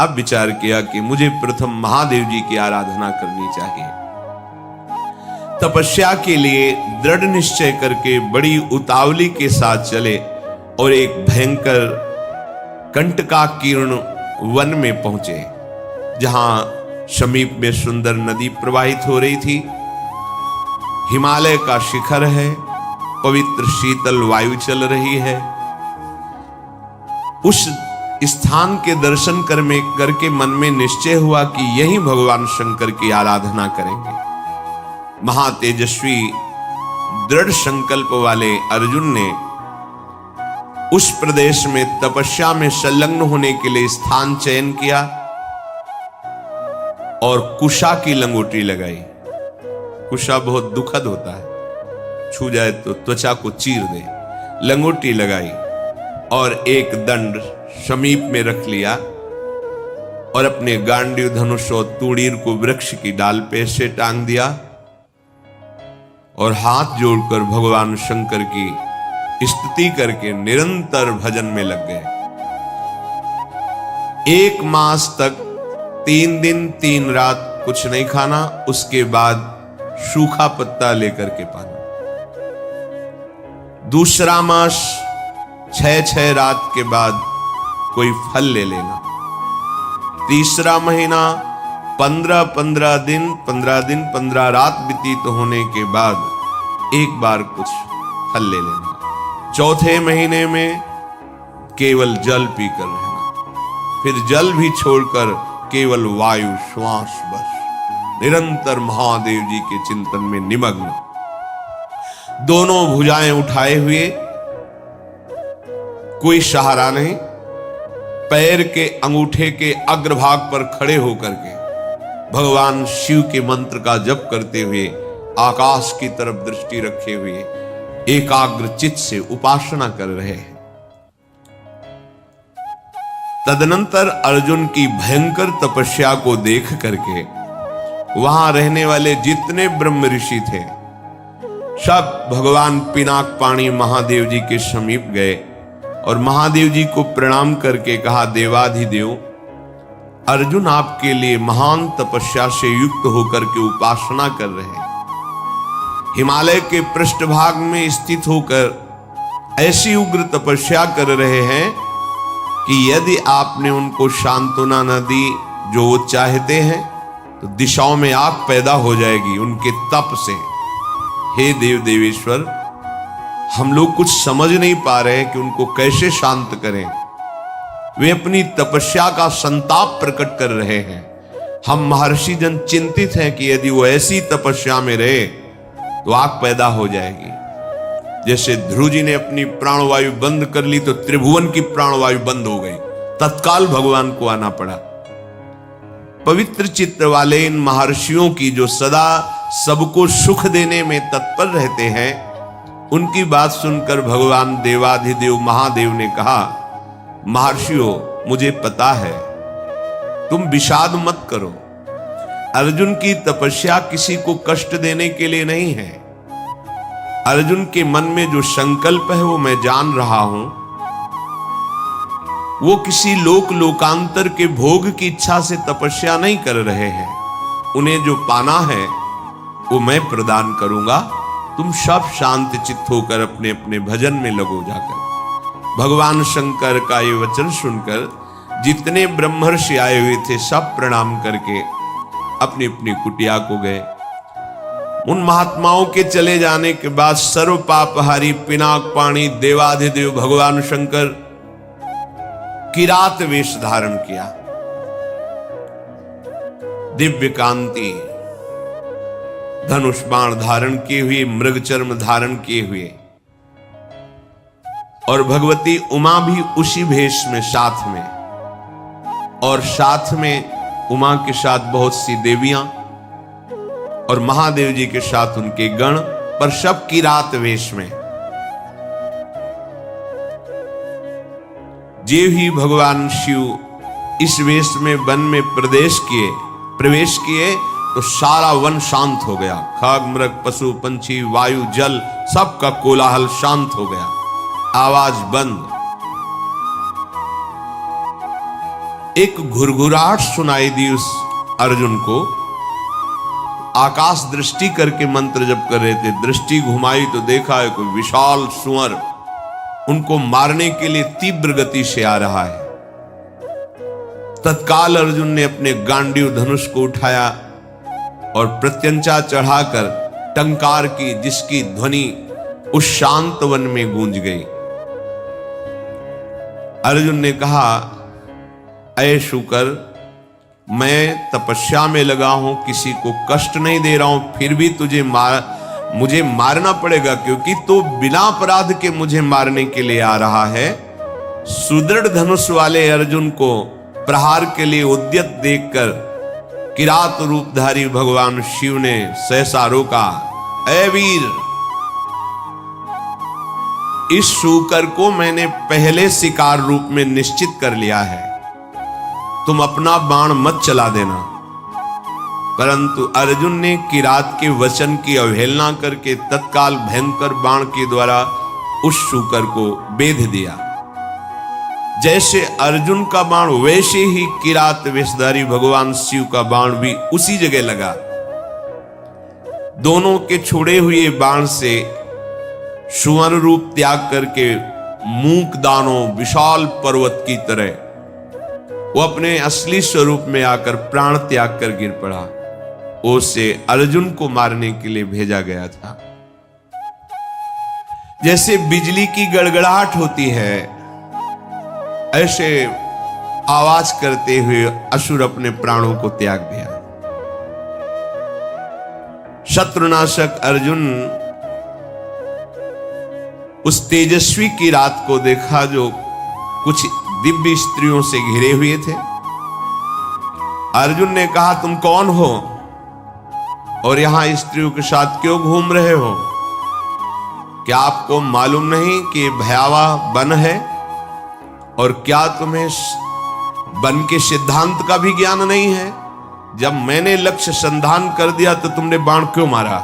अब विचार किया कि मुझे प्रथम महादेव जी की आराधना करनी चाहिए। तपस्या के लिए दृढ़ निश्चय करके बड़ी उतावली के साथ चले और एक भयंकर कंटकाकीर्ण वन में पहुंचे, जहां समीप में सुंदर नदी प्रवाहित हो रही थी। हिमालय का शिखर है, पवित्र शीतल वायु चल रही है। उस स्थान के दर्शन करके मन में निश्चय हुआ कि यही भगवान शंकर की आराधना करेंगे। महातेजस्वी दृढ़ संकल्प वाले अर्जुन ने उस प्रदेश में तपस्या में संलग्न होने के लिए स्थान चयन किया और कुशा की लंगोटी लगाई। कुशा बहुत दुखद होता है, छू जाए तो त्वचा को चीर दे। लंगोटी लगाई और एक दंड समीप में रख लिया और अपने गांडीव धनुष और तूणीर को वृक्ष की डाल पे से टांग दिया और हाथ जोड़कर भगवान शंकर की स्तुति करके निरंतर भजन में लग गए। 1 मास तक 3 दिन 3 रात कुछ नहीं खाना, उसके बाद सूखा पत्ता लेकर के पाना। दूसरा मास 6 रात के बाद कोई फल ले लेना। तीसरा महीना 15 दिन 15 रात व्यतीत होने के बाद एक बार कुछ फल ले लेना। चौथे महीने में केवल जल पीकर रहना, फिर जल भी छोड़कर केवल वायु श्वास बस। निरंतर महादेव जी के चिंतन में निमग्न, दोनों भुजाएं उठाए हुए, कोई सहारा नहीं, पैर के अंगूठे के अग्रभाग पर खड़े होकर के भगवान शिव के मंत्र का जप करते हुए आकाश की तरफ दृष्टि रखे हुए एकाग्र चित्त से उपासना कर रहे हैं। तदनंतर अर्जुन की भयंकर तपस्या को देख करके वहां रहने वाले जितने ब्रह्म ऋषि थे सब भगवान पिनाक पाणी महादेव जी के समीप गए और महादेव जी को प्रणाम करके कहा, देवाधिदेव, अर्जुन आपके लिए महान तपस्या से युक्त होकर के उपासना कर रहे हैं। हिमालय के पृष्ठभाग में स्थित होकर ऐसी उग्र तपस्या कर रहे हैं कि यदि आपने उनको सांत्वना न दी जो वो चाहते हैं तो दिशाओं में आग पैदा हो जाएगी उनके तप से। हे देव देवेश्वर, हम लोग कुछ समझ नहीं पा रहे हैं कि उनको कैसे शांत करें। वे अपनी तपस्या का संताप प्रकट कर रहे हैं। हम महर्षि जन चिंतित हैं कि यदि वो ऐसी तपस्या में रहे तो आग पैदा हो जाएगी। जैसे ध्रुव जी ने अपनी प्राणवायु बंद कर ली तो त्रिभुवन की प्राणवायु बंद हो गई, तत्काल भगवान को आना पड़ा। पवित्र चित्त वाले इन महर्षियों की जो सदा सबको सुख देने में तत्पर रहते हैं, उनकी बात सुनकर भगवान देवाधिदेव महादेव ने कहा, महर्षियों, मुझे पता है, तुम विषाद मत करो। अर्जुन की तपस्या किसी को कष्ट देने के लिए नहीं है। अर्जुन के मन में जो संकल्प है वो मैं जान रहा हूं। वो किसी लोकांतर के भोग की इच्छा से तपस्या नहीं कर रहे हैं। उन्हें जो पाना है वो मैं प्रदान करूंगा। तुम सब शांत चित्त होकर अपने अपने भजन में लगो जाकर। भगवान शंकर का ये वचन सुनकर जितने ब्रह्मर्षि आए हुए थे सब प्रणाम करके अपनी अपनी कुटिया को गए। उन महात्माओं के चले जाने के बाद सर्व पापहारी पिनाक पाणी देवाधिदेव भगवान शंकर किरात वेश धारण किया। दिव्य कांति धनुष बाण धारण किए हुए, मृगचर्म धारण किए हुए, और भगवती उमा भी उसी भेष में साथ में, और साथ में उमा के साथ बहुत सी देवियां और महादेव जी के साथ उनके गण, पर सब किरात वेश में। जे ही भगवान शिव इस वेश में वन में प्रवेश किए तो सारा वन शांत हो गया। खग मृग पशु पंछी वायु जल सबका कोलाहल शांत हो गया, आवाज बंद। एक घुरघुराहट सुनाई दी उस अर्जुन को। आकाश दृष्टि करके मंत्र जप कर रहे थे, दृष्टि घुमाई तो देखा है कोई विशाल सुअर उनको मारने के लिए तीव्र गति से आ रहा है। तत्काल अर्जुन ने अपने गांडीव धनुष को उठाया और प्रत्यंचा चढ़ाकर टंकार की, जिसकी ध्वनि उस शांत वन में गूंज गई। अर्जुन ने कहा, ऐ शुकर, मैं तपस्या में लगा हूं, किसी को कष्ट नहीं दे रहा हूं, फिर भी मुझे मारना पड़ेगा, क्योंकि तो बिना अपराध के मुझे मारने के लिए आ रहा है। सुदृढ़ धनुष वाले अर्जुन को प्रहार के लिए उद्यत देखकर किरात रूपधारी भगवान शिव ने सहसा रोका। ऐ वीर, इस शूकर को मैंने पहले शिकार रूप में निश्चित कर लिया है, तुम अपना बाण मत चला देना। परंतु अर्जुन ने किरात के वचन की अवहेलना करके तत्काल भयंकर बाण के द्वारा उस शूकर को बेध दिया। जैसे अर्जुन का बाण वैसे ही किरात वेशधारी भगवान शिव का बाण भी उसी जगह लगा। दोनों के छोड़े हुए बाण से सुवर्ण रूप त्याग करके मूक दानों विशाल पर्वत की तरह वो अपने असली स्वरूप में आकर प्राण त्याग कर गिर पड़ा। उसे अर्जुन को मारने के लिए भेजा गया था। जैसे बिजली की गड़गड़ाहट होती है, ऐसे आवाज करते हुए असुर अपने प्राणों को त्याग दिया। शत्रुनाशक अर्जुन उस तेजस्वी की रात को देखा जो कुछ दिव्य स्त्रियों से घिरे हुए थे। अर्जुन ने कहा, तुम कौन हो और यहां स्त्रियों के साथ क्यों घूम रहे हो? क्या आपको मालूम नहीं कि भयावह वन है? और क्या तुम्हें वन के सिद्धांत का भी ज्ञान नहीं है? जब मैंने लक्ष्य संधान कर दिया तो तुमने बाण क्यों मारा?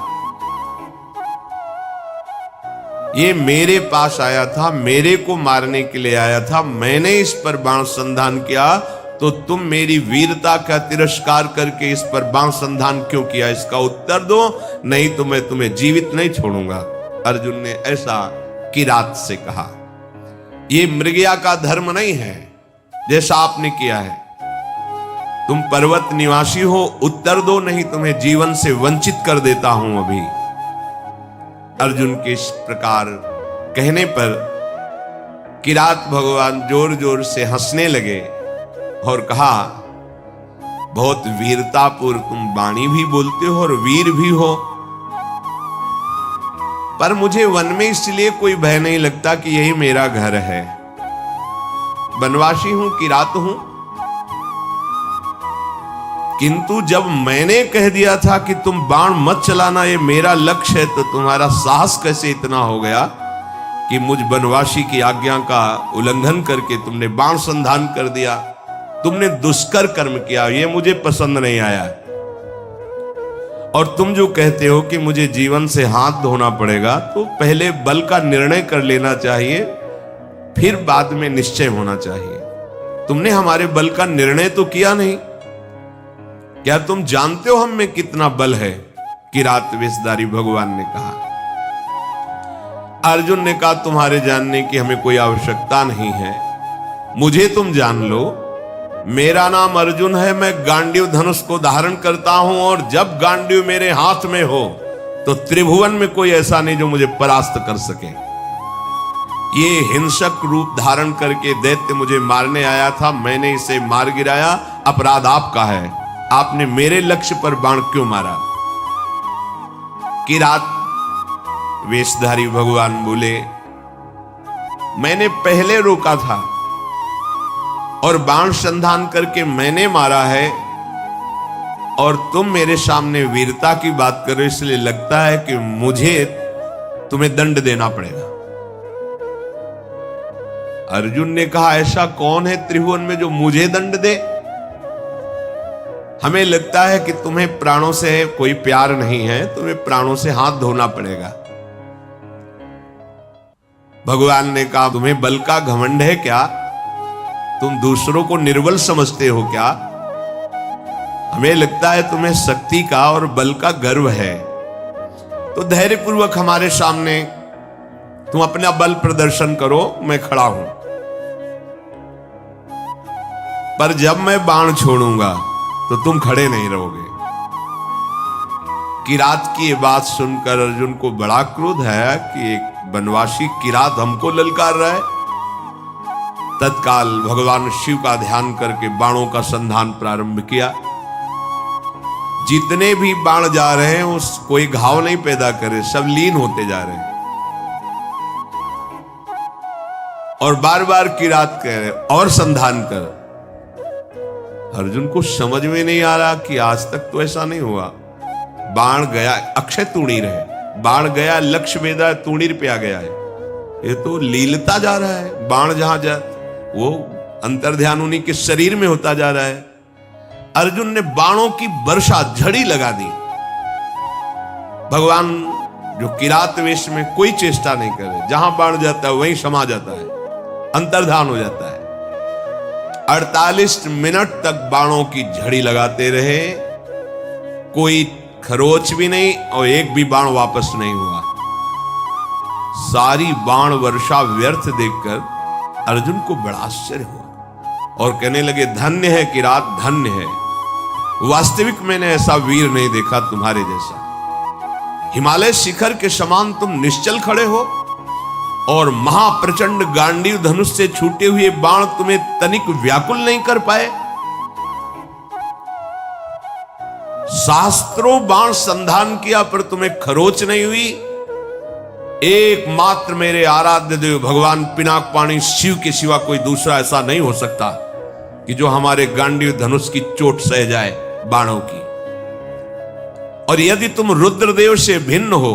ये मेरे पास आया था, मेरे को मारने के लिए आया था, मैंने इस पर बाण संधान किया, तो तुम मेरी वीरता का तिरस्कार करके इस पर बाण संधान क्यों किया? इसका उत्तर दो, नहीं तो मैं तुम्हें जीवित नहीं छोड़ूंगा। अर्जुन ने ऐसा किरात से कहा। ये मृगया का धर्म नहीं है जैसा आपने किया है। तुम पर्वत निवासी हो, उत्तर दो, नहीं तुम्हें जीवन से वंचित कर देता हूं अभी। अर्जुन के इस प्रकार कहने पर किरात भगवान जोर जोर से हंसने लगे और कहा, बहुत वीरतापूर्व तुम वाणी भी बोलते हो और वीर भी हो, पर मुझे वन में इसलिए कोई भय नहीं लगता कि यही मेरा घर है। वनवासी हूं, किरात हूं, किंतु जब मैंने कह दिया था कि तुम बाण मत चलाना, ये मेरा लक्ष्य है, तो तुम्हारा साहस कैसे इतना हो गया कि मुझ वनवासी की आज्ञा का उल्लंघन करके तुमने बाण संधान कर दिया? तुमने दुष्कर कर्म किया, ये मुझे पसंद नहीं आया। और तुम जो कहते हो कि मुझे जीवन से हाथ धोना पड़ेगा, तो पहले बल का निर्णय कर लेना चाहिए, फिर बाद में निश्चय होना चाहिए। तुमने हमारे बल का निर्णय तो किया नहीं। क्या तुम जानते हो हम में कितना बल है? किरात वेशधारी भगवान ने कहा। अर्जुन ने कहा, तुम्हारे जानने की हमें कोई आवश्यकता नहीं है, मुझे तुम जान लो। मेरा नाम अर्जुन है, मैं गांडीव धनुष को धारण करता हूं, और जब गांडीव मेरे हाथ में हो तो त्रिभुवन में कोई ऐसा नहीं जो मुझे परास्त कर सके। ये हिंसक रूप धारण करके दैत्य मुझे मारने आया था, मैंने इसे मार गिराया, अपराध आपका है। आपने मेरे लक्ष्य पर बाण क्यों मारा? किरात वेशधारी भगवान बोले, मैंने पहले रोका था और बाण संधान करके मैंने मारा है, और तुम मेरे सामने वीरता की बात करो, इसलिए लगता है कि मुझे तुम्हें दंड देना पड़ेगा। अर्जुन ने कहा, ऐसा कौन है त्रिभुवन में जो मुझे दंड दे? हमें लगता है कि तुम्हें प्राणों से कोई प्यार नहीं है, तुम्हें प्राणों से हाथ धोना पड़ेगा। भगवान ने कहा, तुम्हें बल का घमंड है क्या? तुम दूसरों को निर्बल समझते हो क्या? हमें लगता है तुम्हें शक्ति का और बल का गर्व है, तो धैर्यपूर्वक हमारे सामने तुम अपना बल प्रदर्शन करो, मैं खड़ा हूं। पर जब मैं बाण छोड़ूंगा तो तुम खड़े नहीं रहोगे। किरात की ये बात सुनकर अर्जुन को बड़ा क्रोध है कि एक वनवासी किरात हमको ललकार रहा है। तत्काल भगवान शिव का ध्यान करके बाणों का संधान प्रारंभ किया। जितने भी बाण जा रहे हैं उस कोई घाव नहीं पैदा करे, सब लीन होते जा रहे हैं। और बार बार किरात कह रहे और संधान कर। अर्जुन को समझ में नहीं आ रहा कि आज तक तो ऐसा नहीं हुआ। बाण गया, अक्षय तूणीर है, बाण गया, लक्ष्य वेदा तूणीर पे आ गया है। ये तो लीलता जा रहा है। बाण जहां जा वो अंतर्ध्यान उन्हीं के शरीर में होता जा रहा है। अर्जुन ने बाणों की वर्षा झड़ी लगा दी। भगवान जो किरात वेश में कोई चेष्टा नहीं करे, जहां बाण जाता है वहीं समा जाता है, अंतर्धान हो जाता है। 48 मिनट तक बाणों की झड़ी लगाते रहे, कोई खरोच भी नहीं और एक भी बाण वापस नहीं हुआ। सारी बाण वर्षा व्यर्थ देखकर अर्जुन को बड़ा आश्चर्य हुआ और कहने लगे, धन्य है किरात, धन्य है। वास्तविक मैंने ऐसा वीर नहीं देखा तुम्हारे जैसा। हिमालय शिखर के समान तुम निश्चल खड़े हो और महाप्रचंड गांडीव धनुष से छूटे हुए बाण तुम्हें तनिक व्याकुल नहीं कर पाए। शास्त्रों बाण संधान किया पर तुम्हें खरोच नहीं हुई। एकमात्र मेरे आराध्य देव भगवान पिनाकपाणी शिव के सिवा कोई दूसरा ऐसा नहीं हो सकता कि जो हमारे गांडीव धनुष की चोट सह जाए बाणों की। और यदि तुम रुद्रदेव से भिन्न हो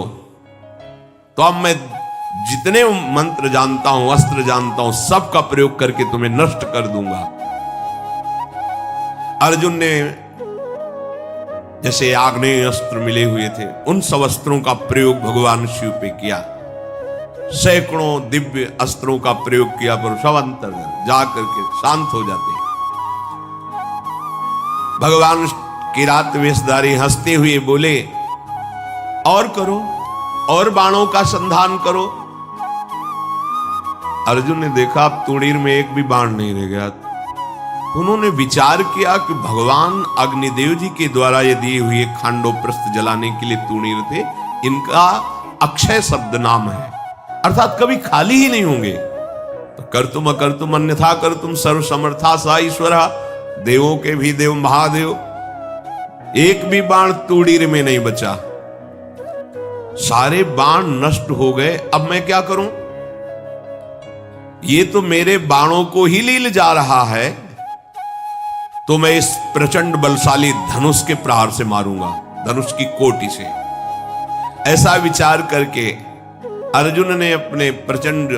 तो अब मैं जितने मंत्र जानता हूं, अस्त्र जानता हूं, सबका प्रयोग करके तुम्हें नष्ट कर दूंगा। अर्जुन ने जैसे आग्नेय अस्त्र मिले हुए थे, उन सब अस्त्रों का प्रयोग भगवान शिव पे किया। सैकड़ों दिव्य अस्त्रों का प्रयोग किया पर सब अंतर जाकर के शांत हो जाते। भगवान किरात वेशधारी हंसते हुए बोले, और करो, और बाणों का संधान करो। अर्जुन ने देखा अब तूणीर में एक भी बाण नहीं रह गया। उन्होंने विचार किया कि भगवान अग्निदेव जी के द्वारा ये दिए हुए खांडोप्रस्थ जलाने के लिए तूणीर थे, इनका अक्षय शब्द नाम है, अर्थात कभी खाली ही नहीं होंगे। तो कर्तुम अकर्तुम अन्यथा कर्तुम सर्व समर्था सा ईश्वरा, देवों के भी देव महादेव। एक भी बाण तूणीर में नहीं बचा, सारे बाण नष्ट हो गए। अब मैं क्या करूं? ये तो मेरे बाणों को ही लील जा रहा है, तो मैं इस प्रचंड बलशाली धनुष के प्रहार से मारूंगा, धनुष की कोटि से। ऐसा विचार करके अर्जुन ने अपने प्रचंड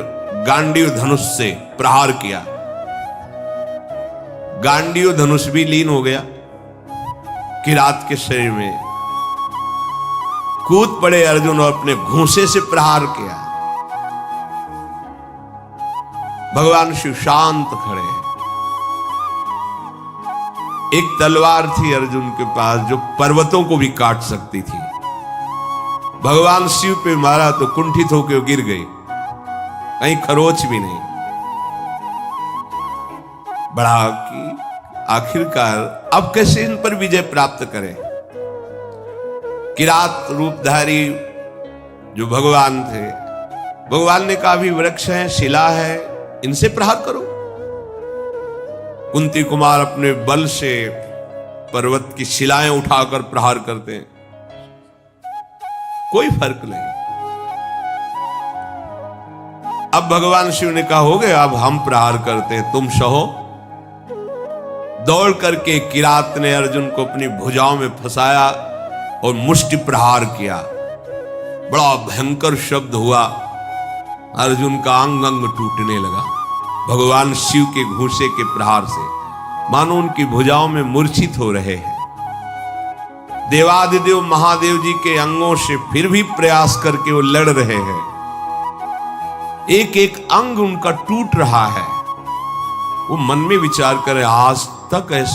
गांडीव धनुष से प्रहार किया। गांडीव धनुष भी लीन हो गया किरात के शरीर में। कूद पड़े अर्जुन और अपने घूंसे से प्रहार किया। भगवान शिव शांत खड़े हैं। एक तलवार थी अर्जुन के पास जो पर्वतों को भी काट सकती थी। भगवान शिव पे मारा तो कुंठित होकर गिर गई, कहीं खरोच भी नहीं। बड़ा कि आखिरकार अब कैसे इन पर विजय प्राप्त करें। किरात रूपधारी जो भगवान थे, भगवान ने कहा भी वृक्ष है, शिला है, इनसे प्रहार करो। कुंती कुमार अपने बल से पर्वत की शिलाएं उठाकर प्रहार करते हैं, कोई फर्क नहीं। अब भगवान शिव ने कहा हो गया, अब हम प्रहार करते हैं, तुम सहो। दौड़ करके किरात ने अर्जुन को अपनी भुजाओं में फंसाया और मुष्टि प्रहार किया। बड़ा भयंकर शब्द हुआ, अर्जुन का अंग अंग टूटने लगा भगवान शिव के घूंसे के प्रहार से, मानो उनकी भुजाओं में मूर्छित हो रहे हैं। देवादिदेव महादेव जी के अंगों से फिर भी प्रयास करके वो लड़ रहे हैं। एक एक अंग उनका टूट रहा है। वो मन में विचार करे आज तक ऐसा